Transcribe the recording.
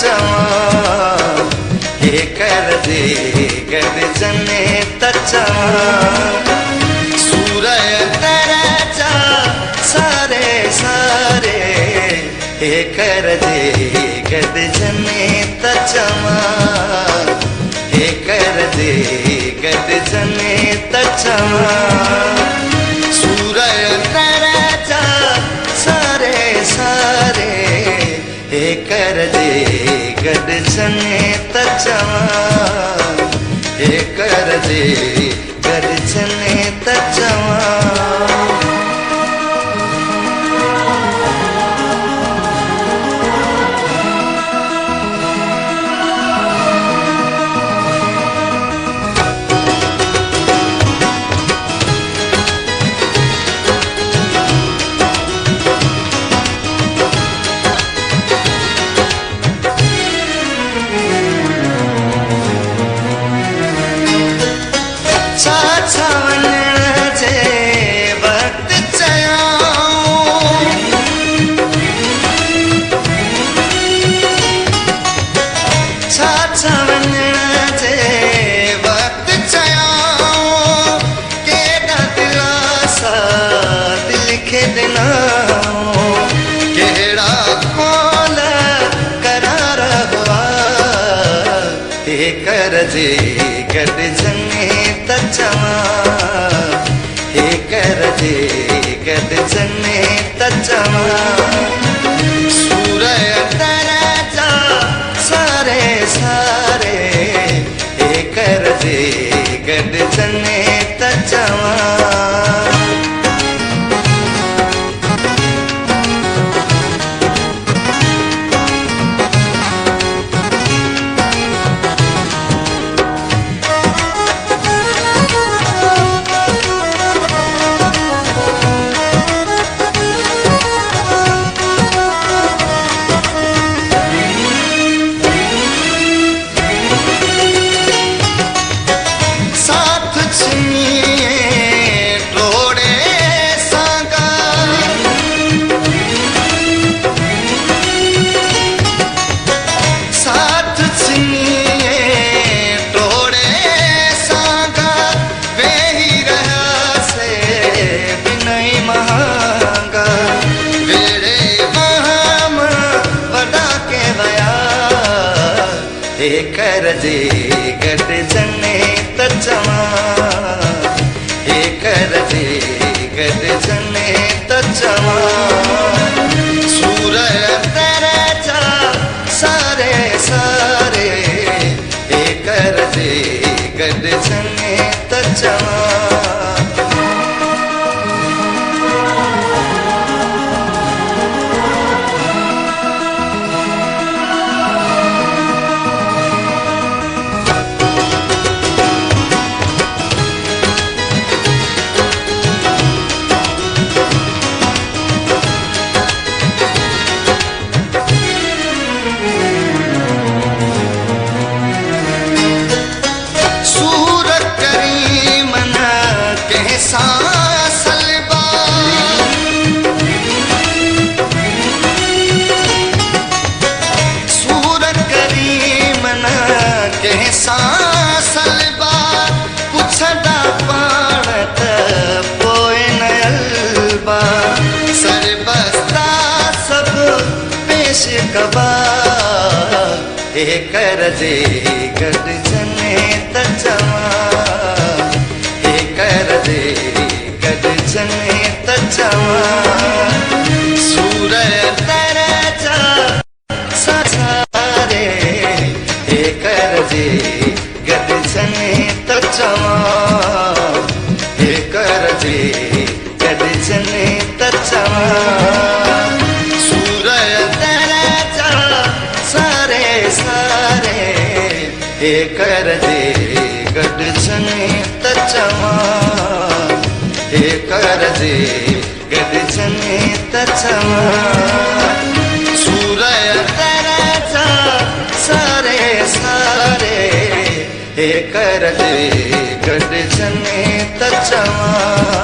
तचवा हे कर दे गर्जने तचवा सूरय तरजा सारे सारे हे कर दे गर्जने तचवा हे कर दे गर्जने तचवा सूरय तरजा सारे सारे हे कर दे गर्जने तचवा हे कर दे गर्जने तचवा। हे कर दे गर्जने तचवा हे कर दे गर्जने तचवा सूरय तरजा सारे सारे हे कर दे गर्जने तचवा। हे कर दे गर्जने तचवा हे कर दे गर्जने तचवा सूरय तरजा सारे सारे हे कर दे गर्जने तचवा। हे कर दे गर्जने तचवा हे कर दे गर्जने तचवा सूरय तरजा सारे हे कर दे गर्जने तचवा हे कर दे गर्जने तचवा सूरय तरजा सारे सारे हे कर दे गर्जने तचवा हे कर दे गर्जने तचवा सूरय तरजा सारे सारे हे कर दे गर्जने तचवा।